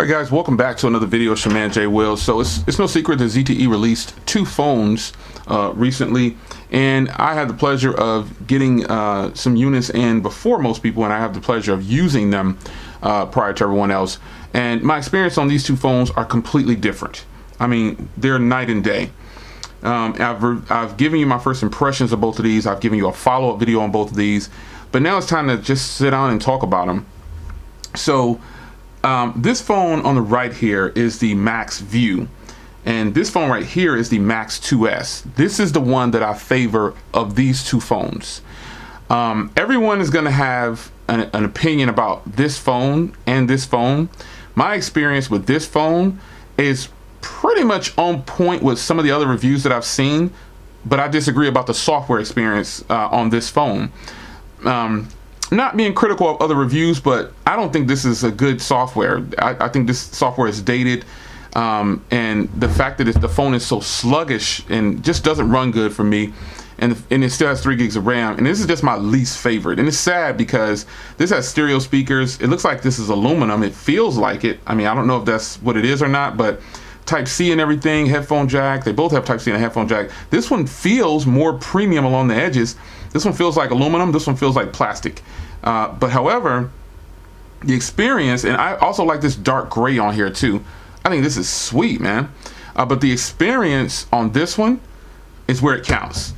Alright guys, welcome back to another video. It's your man Jay Will. So it's no secret that ZTE released two phones recently, and I had the pleasure of getting some units in before most people, and I have the pleasure of using them prior to everyone else. And my experience on these two phones are completely different. I mean, they're night and day. I've given you my first impressions of both of these. I've given you a follow-up video on both of these, but now it's time to just sit down and talk about them. So this phone on the right here is the Max View, and this phone right here is the Max 2S. This is the one that I favor of these two phones. Everyone is going to have an opinion about this phone and this phone. My experience with this phone is pretty much on point with some of the other reviews that I've seen, but I disagree about the software experience on this phone. Not being critical of other reviews, but I don't think this is a good software. I think this software is dated, and the fact that the phone is so sluggish and just doesn't run good for me, and it still has 3 gigs of RAM, and this is just my least favorite. And it's sad because this has stereo speakers. It looks like this is aluminum. It feels like it. I mean, I don't know if that's what it is or not, but Type-C and everything, headphone jack, they both have Type-C and a headphone jack. This one feels more premium along the edges. This one feels like aluminum, this one feels like plastic. But however, the experience, and I also like this dark gray on here too. I think this is sweet, man. But the experience on this one is where it counts.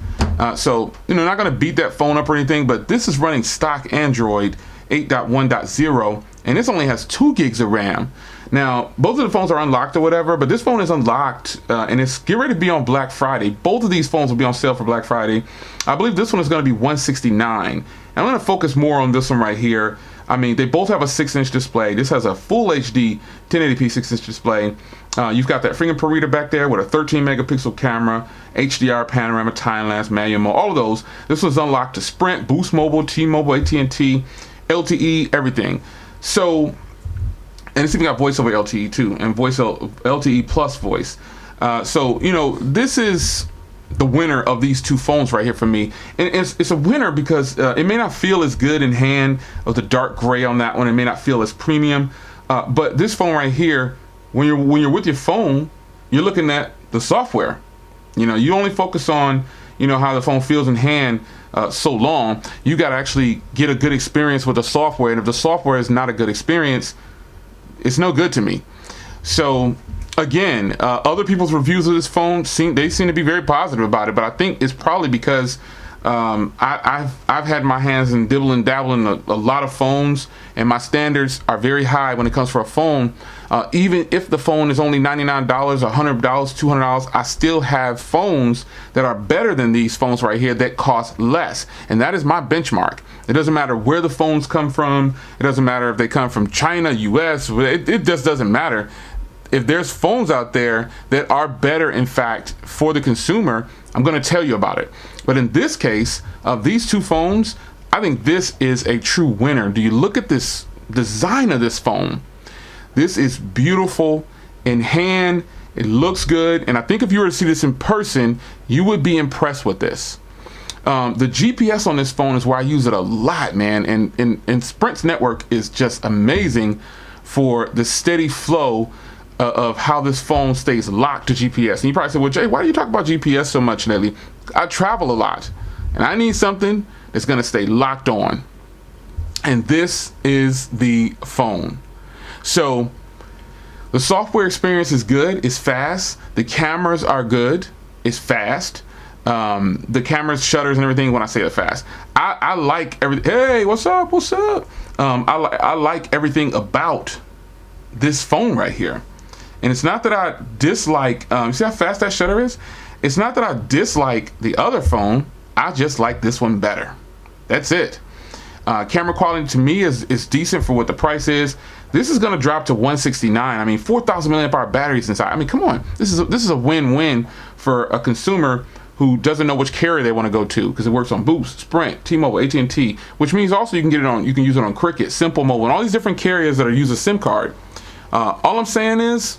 So, you know, not gonna beat that phone up or anything, but this is running stock Android 8.1.0, and this only has 2 gigs of RAM. Now, both of the phones are unlocked or whatever, but this phone is unlocked, and it's getting ready to be on Black Friday. Both of these phones will be on sale for Black Friday. I believe this one is going to be $169. And I'm going to focus more on this one right here. I mean, they both have a 6-inch display. This has a full HD 1080p 6-inch display. You've got that fingerprint reader back there with a 13 megapixel camera, HDR, panorama, time lapse, manual mode, all of those. This one's unlocked to Sprint, Boost Mobile, T-Mobile, at&t, LTE, everything. So, and it's even got voice over LTE too, and voice LTE plus voice. So, you know, this is the winner of these two phones right here for me. And it's a winner because it may not feel as good in hand with the dark gray on that one. It may not feel as premium, but this phone right here, when you're with your phone, you're looking at the software. You know, you only focus on, you know, how the phone feels in hand so long. You got to actually get a good experience with the software, and if the software is not a good experience, it's no good to me. So again, other people's reviews of this phone seem to be very positive about it, but I think it's probably because I've had my hands in dibble and dabble in a lot of phones, and my standards are very high when it comes for a phone. Even if the phone is only $99, $100, $200, I still have phones that are better than these phones right here that cost less, and that is my benchmark. It doesn't matter where the phones come from. It doesn't matter if they come from China, US. It just doesn't matter. If there's phones out there that are better, in fact, for the consumer, I'm going to tell you about it. But in this case, of these two phones, I think this is a true winner. Do you look at this design of this phone? This is beautiful in hand. It looks good. And I think if you were to see this in person, you would be impressed with this. The GPS on this phone is where I use it a lot, man. And Sprint's network is just amazing for the steady flow of how this phone stays locked to GPS. And you probably say, well, Jay, why do you talk about GPS so much lately? I travel a lot, and I need something that's going to stay locked on. And this is the phone. So the software experience is good. It's fast. The cameras are good. It's fast. The cameras, shutters, and everything. When I say they're fast, I like everything. Hey, what's up? What's up? I like everything about this phone right here. And it's not that I dislike, see how fast that shutter is? It's not that I dislike the other phone. I just like this one better. That's it. Camera quality to me is decent for what the price is. This is going to drop to $169. I mean, 4,000 milliamp hour batteries inside. I mean, come on. This is a win-win for a consumer who doesn't know which carrier they want to go to, because it works on Boost, Sprint, T-Mobile, at&t, which means also you can use it on Cricket, Simple Mobile, and all these different carriers that use a SIM card. All I'm saying is,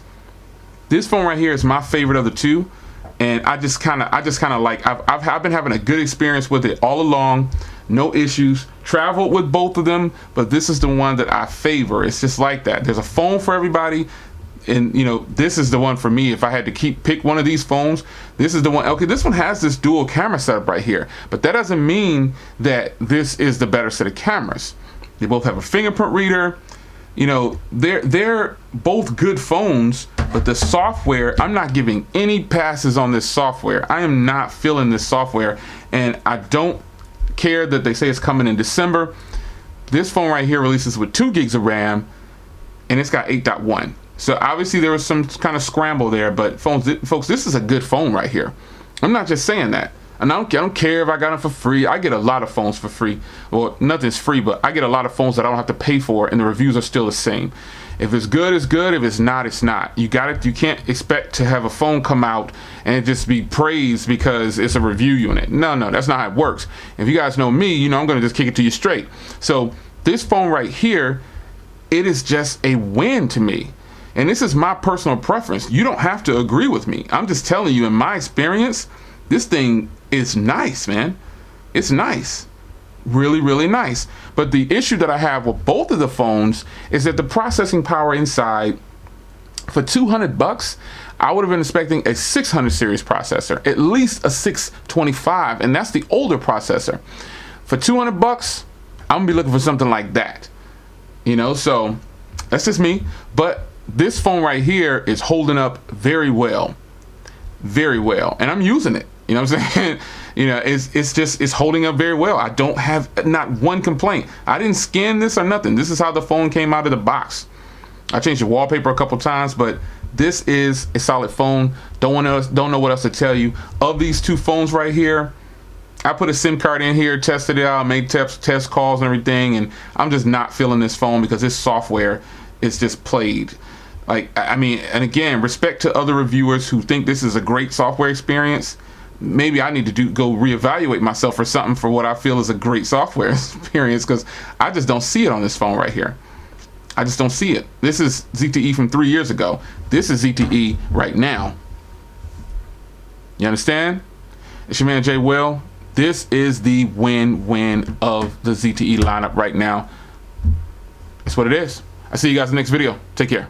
this phone right here is my favorite of the two. and I just kind of like, I've been having a good experience with it all along. No issues. Traveled with both of them, but this is the one that I favor. It's just like that. There's a phone for everybody, and you know, this is the one for me. If I had to pick one of these phones, this is the one. Okay, this one has this dual camera setup right here, but that doesn't mean that this is the better set of cameras. They both have a fingerprint reader. You know, they're both good phones, but the software, I'm not giving any passes on this software. I am not feeling this software, and I don't care that they say it's coming in December. This phone right here releases with 2 gigs of RAM, and it's got 8.1. So obviously there was some kind of scramble there, but folks, this is a good phone right here. I'm not just saying that. And I don't care if I got them for free. I get a lot of phones for free. Well, nothing's free, but I get a lot of phones that I don't have to pay for, and the reviews are still the same. If it's good, it's good. If it's not, it's not. You got it. You can't expect to have a phone come out and it just be praised because it's a review unit. No, that's not how it works. If you guys know me, you know I'm going to just kick it to you straight. So this phone right here, it is just a win to me. And this is my personal preference. You don't have to agree with me. I'm just telling you, in my experience, this thing is nice, man. It's nice. Really, really nice. But the issue that I have with both of the phones is that the processing power inside, for $200, I would have been expecting a 600 series processor, at least a 625, and that's the older processor. For $200, I'm gonna be looking for something like that. You know, so that's just me. But this phone right here is holding up very well. Very well. And I'm using it. You know what I'm saying? You know, it's holding up very well. I don't have not one complaint. I didn't scan this or nothing. This is how the phone came out of the box. I changed the wallpaper a couple times, but this is a solid phone. Don't know what else to tell you. Of these two phones right here, I put a SIM card in here, tested it out, made test calls and everything, and I'm just not feeling this phone because this software is just played. Like, I mean, and again, respect to other reviewers who think this is a great software experience. Maybe I need to go reevaluate myself for something for what I feel is a great software experience, because I just don't see it on this phone right here. I just don't see it. This is ZTE from 3 years ago. This is ZTE right now. You understand? It's your man Jay Will. This is the win-win of the ZTE lineup right now. It's what it is. I'll see you guys in the next video. Take care.